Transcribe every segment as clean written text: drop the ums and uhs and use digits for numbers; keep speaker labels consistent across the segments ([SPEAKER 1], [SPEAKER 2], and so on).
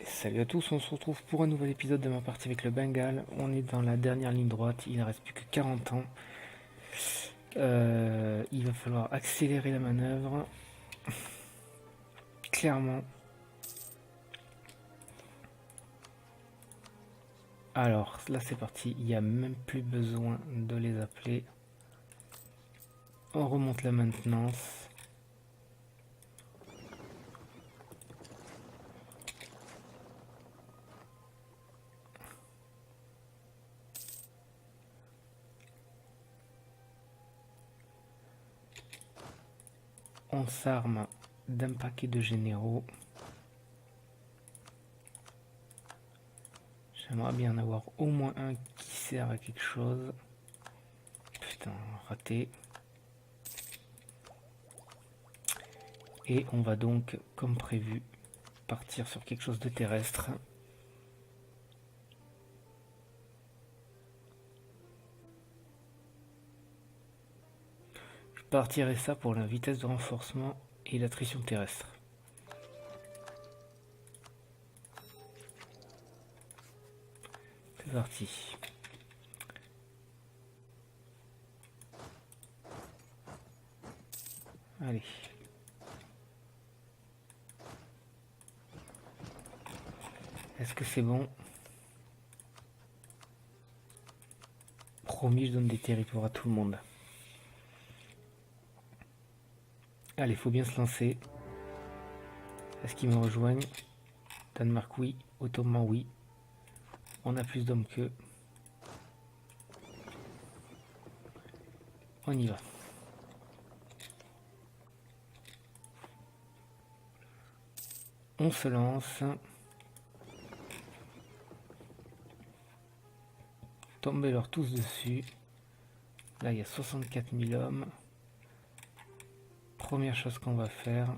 [SPEAKER 1] Salut à tous, on se retrouve pour un nouvel épisode de ma partie avec le Bengale. On est dans la dernière ligne droite, il ne reste plus que 40 ans. Il va falloir accélérer la manœuvre, clairement. Alors là c'est parti, il n'y a même plus besoin de les appeler. On remonte la maintenance. On s'arme d'un paquet de généraux. J'aimerais bien en avoir au moins un qui sert à quelque chose. Putain, raté. Et on va donc, comme prévu, partir sur quelque chose de terrestre. Je partirai ça pour la vitesse de renforcement et l'attrition terrestre. C'est parti. Allez. Est-ce que c'est bon? Promis, je donne des territoires à tout le monde. Allez, faut bien se lancer. Est-ce qu'ils me rejoignent? Danemark, oui. Ottoman, oui. On a plus d'hommes qu'eux. On y va. On se lance. Tombez-leur tous dessus. Là, il y a 64 000 hommes. Première chose qu'on va faire,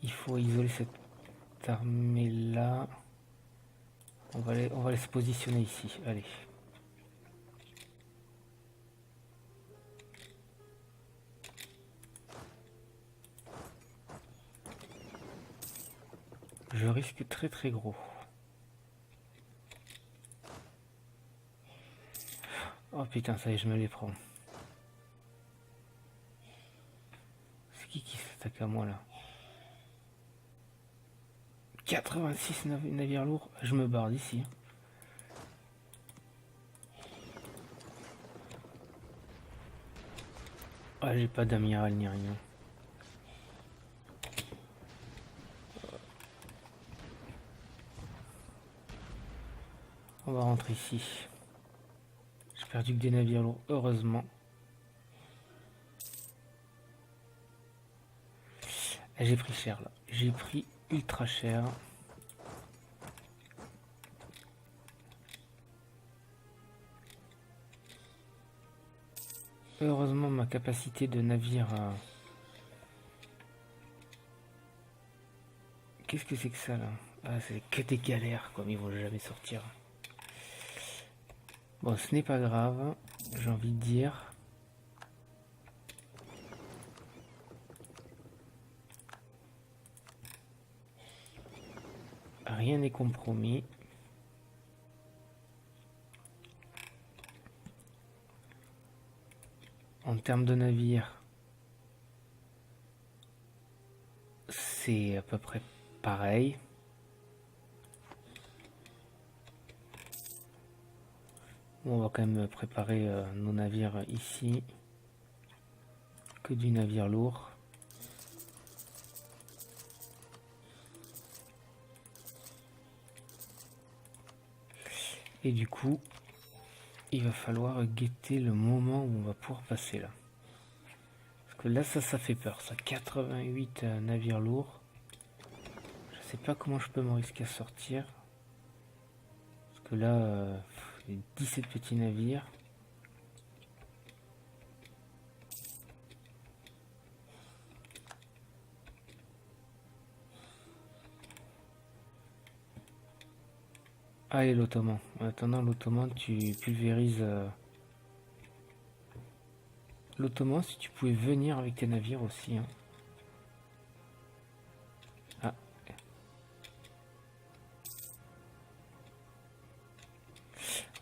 [SPEAKER 1] il faut isoler cette armée-là. On va les se positionner ici. Allez. Je risque très très gros. Oh putain, ça y est, je me les prends. C'est qui s'attaque à moi là? 86 navires lourds. Je me barre d'ici. Ah, j'ai pas d'amiral ni rien. On va rentrer ici. J'ai perdu que des navires lourds, heureusement. J'ai pris cher là. J'ai pris ultra cher. Heureusement, ma capacité de navire... Qu'est-ce que c'est que ça là? Ah, c'est que des galères, comme ils vont jamais sortir. Bon, ce n'est pas grave, j'ai envie de dire. Rien n'est compromis. En termes de navires, c'est à peu près pareil. Bon, on va quand même préparer nos navires ici. Que du navire lourd. Et du coup, il va falloir guetter le moment où on va pouvoir passer là. Parce que là, ça fait peur. Ça, 88 navires lourds. Je sais pas comment je peux me risquer à sortir. Parce que là, 17 petits navires. Allez, l'Ottoman. En attendant, l'Ottoman, tu pulvérises... L'Ottoman, si tu pouvais venir avec tes navires aussi. Hein.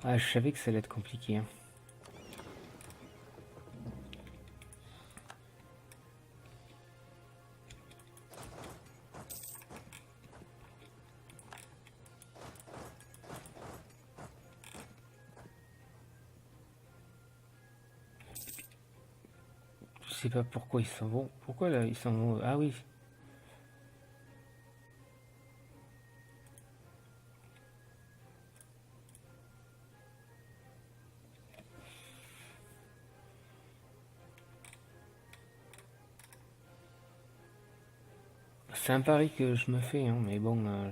[SPEAKER 1] Ah, je savais que ça allait être compliqué. Hein. Je sais pas pourquoi ils s'en vont. Pourquoi là ils s'en vont? Ah oui. C'est un pari que je me fais, hein, mais bon.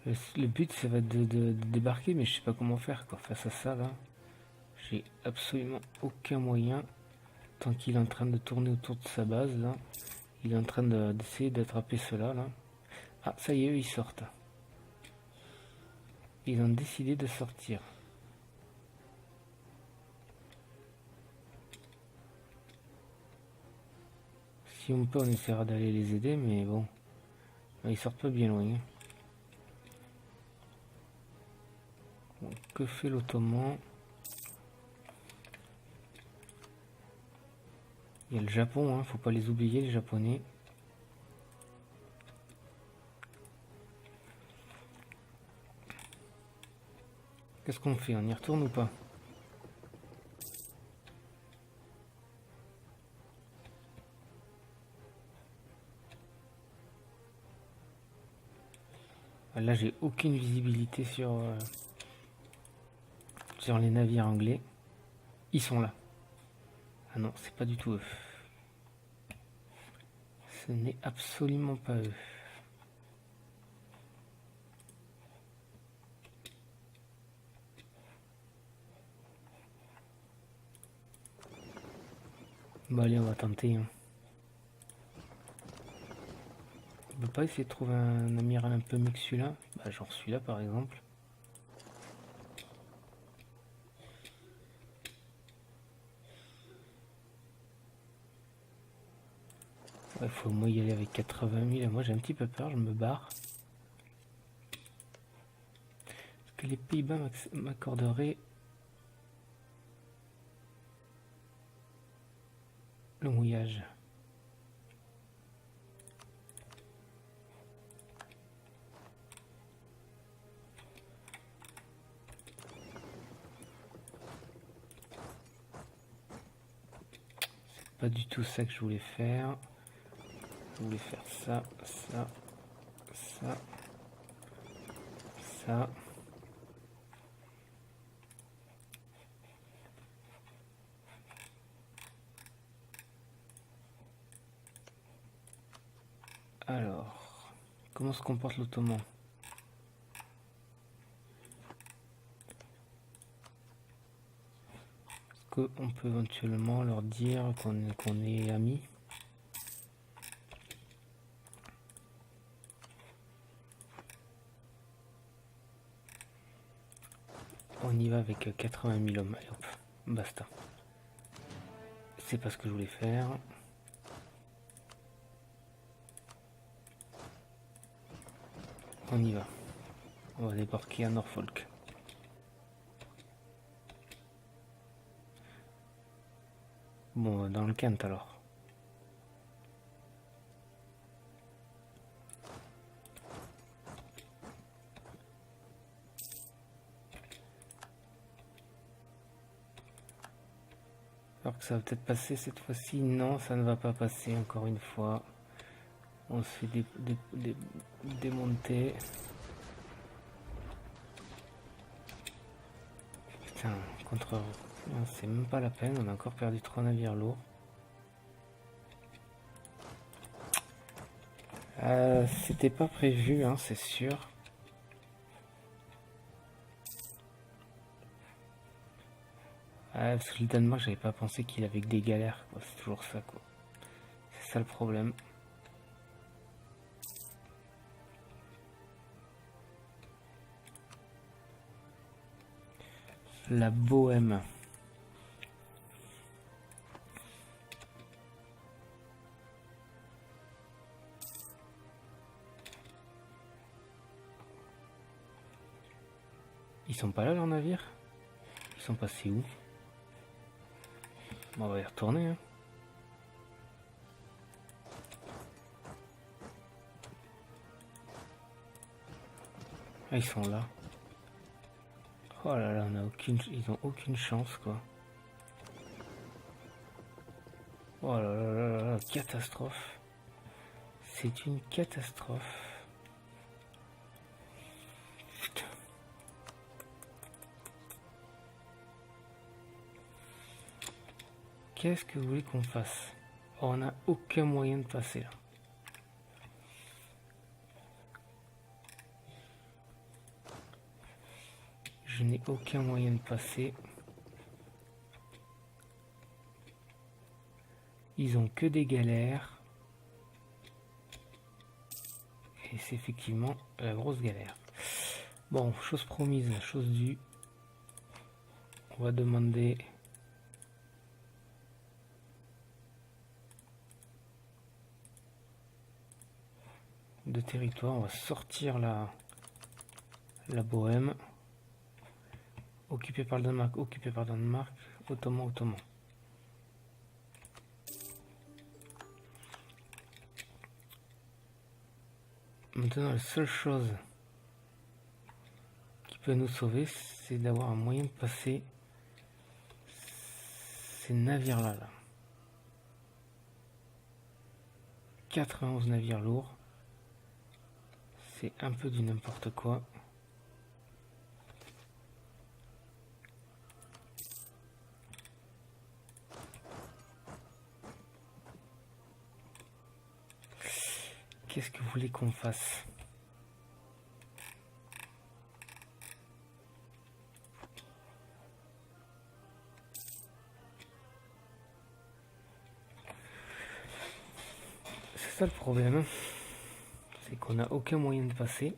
[SPEAKER 1] Le but, ça va être de débarquer, mais je sais pas comment faire quoi. Face à ça, là, j'ai absolument aucun moyen. Tant qu'il est en train de tourner autour de sa base, là, il est en train d'essayer d'attraper cela, là. Ah, ça y est, eux, ils sortent. Ils ont décidé de sortir. Si on peut, on essaiera d'aller les aider, mais bon, ils sortent pas bien loin. Bon, que fait l'Ottoman? Il y a le Japon, hein, faut pas les oublier, les Japonais. Qu'est-ce qu'on fait? On y retourne ou pas? Là, j'ai aucune visibilité sur les navires anglais. Ils sont là. Ah non, c'est pas du tout eux. Ce n'est absolument pas eux. Bah allez, on va tenter. Hein. On peut pas essayer de trouver un amiral un peu mieux que celui-là? Bah genre celui-là par exemple. Il faut au moins y aller avec 80 000. Moi j'ai un petit peu peur, je me barre. Est-ce que les Pays-Bas m'accorderaient le mouillage? C'est pas du tout ça que je voulais faire. Je voulais faire ça, ça, ça, ça. Alors, comment se comporte l'Ottoman? Est-ce qu'on peut éventuellement leur dire qu'on est amis? On y va avec 80 000 hommes. Allez hop, basta. C'est pas ce que je voulais faire. On y va. On va débarquer à Norfolk. Bon, dans le Kent alors. Alors que ça va peut-être passer cette fois-ci. Non, ça ne va pas passer encore une fois. On se fait démonter. Putain, contre... C'est même pas la peine, on a encore perdu 3 navires lourds. C'était pas prévu, hein, c'est sûr. Parce que le Danemark, j'avais pas pensé qu'il avait que des galères, quoi. C'est toujours ça, quoi. C'est ça le problème. La Bohème. Ils sont pas là leurs navires? Ils sont passés où? Bon, on va y retourner. Hein. Ah, ils sont là. Oh là là, ils ont aucune chance quoi. Oh là là là là, là, catastrophe. C'est une catastrophe. Putain. Qu'est-ce que vous voulez qu'on fasse? Oh, on n'a aucun moyen de passer là. Je n'ai aucun moyen de passer. Ils ont que des galères. Et c'est effectivement la grosse galère. Bon, chose promise, chose due. On va demander de territoire. On va sortir la Bohème. Occupé par le Danemark, occupé par le Danemark. Ottoman, Ottoman. Maintenant, la seule chose qui peut nous sauver, c'est d'avoir un moyen de passer ces navires-là. Là. 91 navires lourds. C'est un peu du n'importe quoi. Qu'est-ce que vous voulez qu'on fasse? C'est ça le problème. C'est qu'on n'a aucun moyen de passer.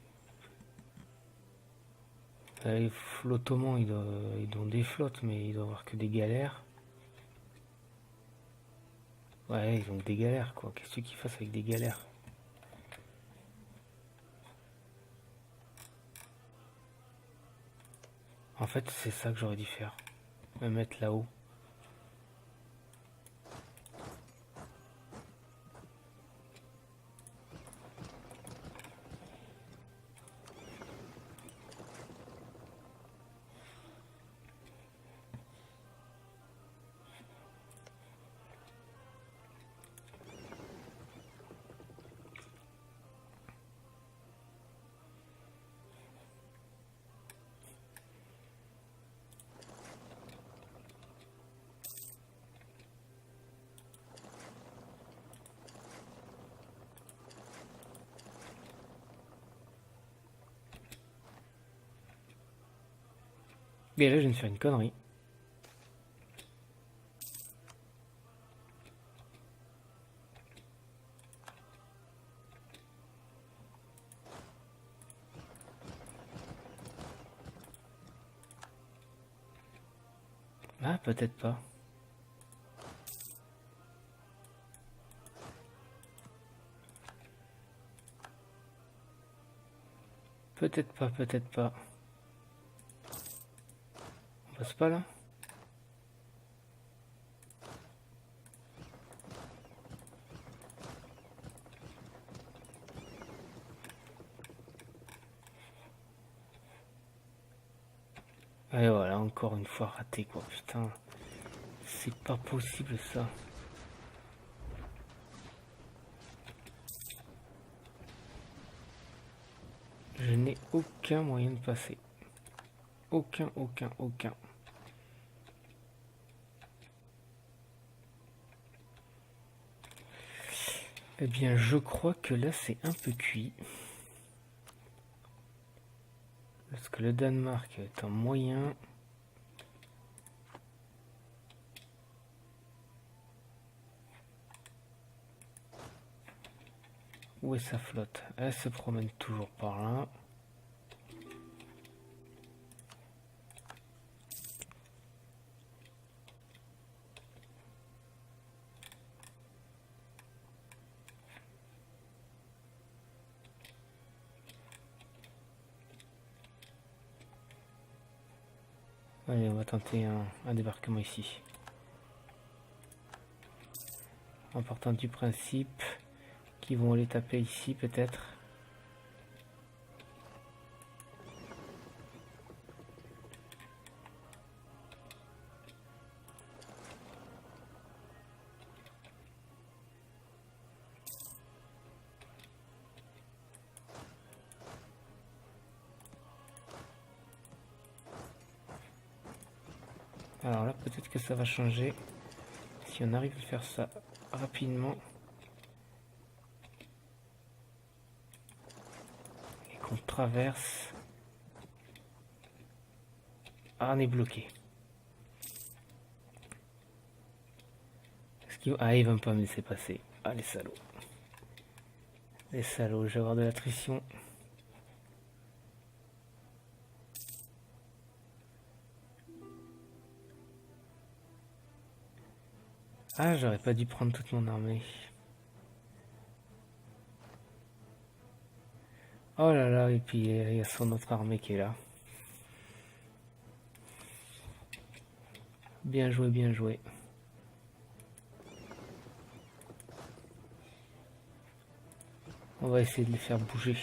[SPEAKER 1] L'Ottoman, ils ont des flottes, mais ils doivent avoir que des galères. Ouais, ils ont que des galères, quoi. Qu'est-ce qu'ils fassent avec des galères? En fait, c'est ça que j'aurais dû faire. Me mettre là-haut. Et là, je viens de faire une connerie. Ah, peut-être pas. Peut-être pas, peut-être pas. On passe pas là? Et voilà, encore une fois raté quoi, putain. C'est pas possible ça. Je n'ai aucun moyen de passer. Aucun. Eh bien, je crois que là, c'est un peu cuit. Parce que le Danemark est en moyen. Où est sa flotte? Elle se promène toujours par là. Allez, on va tenter un débarquement ici. En partant du principe qu'ils vont les taper ici peut-être. Alors là, peut-être que ça va changer. Si on arrive à faire ça rapidement. Et qu'on traverse. Ah, on est bloqué. Ah, ils vont pas me laisser passer. Ah, les salauds. Les salauds, je vais avoir de l'attrition. Ah, j'aurais pas dû prendre toute mon armée. Oh là là, et puis il y a son autre armée qui est là. Bien joué, bien joué. On va essayer de les faire bouger.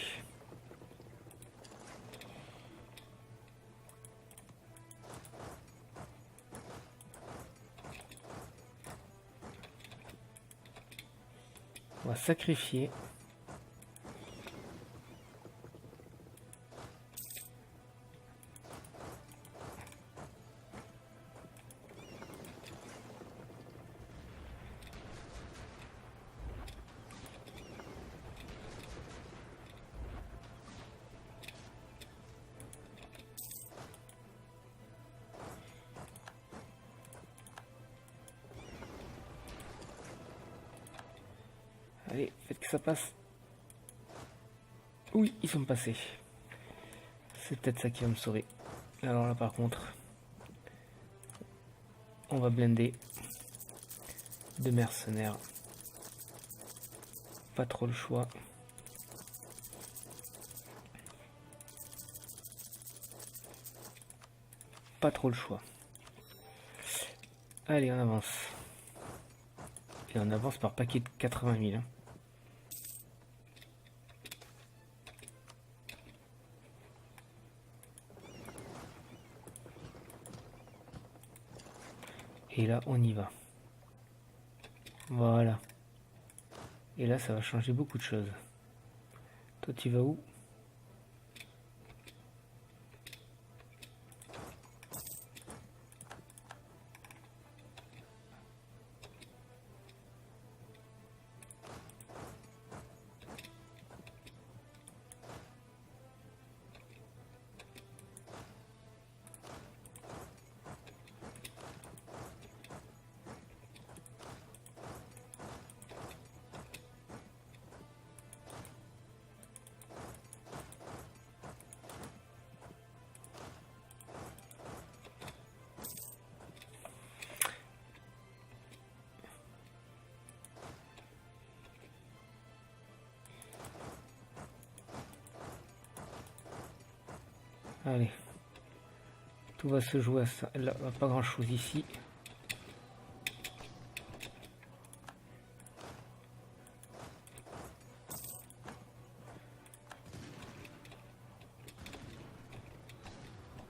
[SPEAKER 1] On va sacrifier. Allez, faites que ça passe. Oui, ils sont passés. C'est peut-être ça qui va me sauver. Alors là, par contre, on va blinder de mercenaires. Pas trop le choix. Pas trop le choix. Allez, on avance. Et on avance par paquet de 80 000. Hein. Et là, on y va. Voilà. Et là, ça va changer beaucoup de choses. Toi, tu vas où? Allez. Tout va se jouer à ça. Là, pas grand chose ici.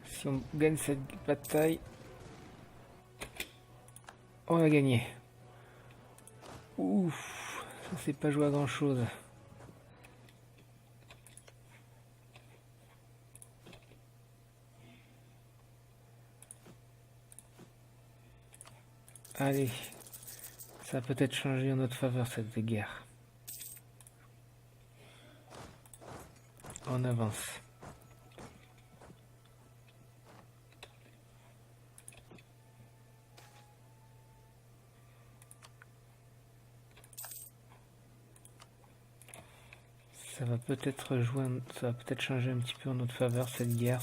[SPEAKER 1] Si on gagne cette bataille, on a gagné. Ouf, ça c'est pas joué à grand chose. Allez, ça a peut-être changé en notre faveur cette guerre. On avance. Ça va peut-être jouer, ça va peut-être changer un petit peu en notre faveur cette guerre.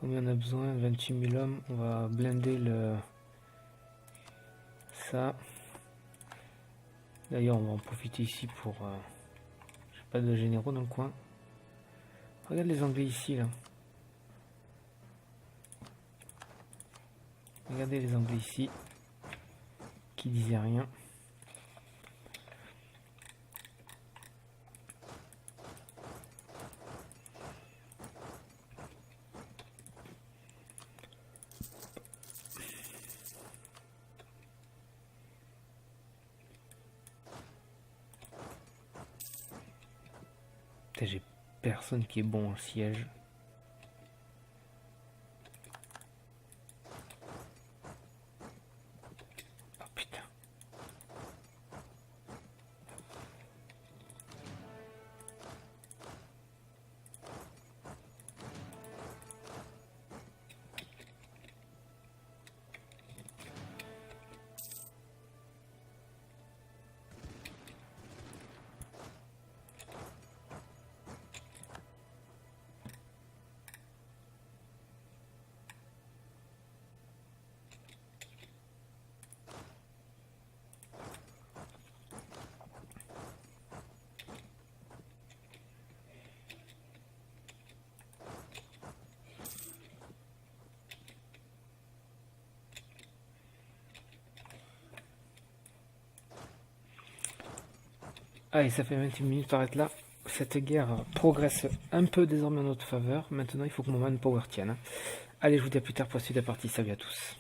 [SPEAKER 1] Combien on a besoin? 28 000 hommes. On va blinder le ça. D'ailleurs, on va en profiter ici pour pas de généraux dans le coin. Regarde les Anglais ici, là. Regardez les Anglais ici. Qui disaient rien. Putain, j'ai personne qui est bon au siège. Oh putain. Allez, ça fait 21 minutes, arrête là. Cette guerre progresse un peu désormais en notre faveur. Maintenant, il faut que mon manpower tienne. Allez, je vous dis à plus tard pour la suite de la partie. Salut à tous.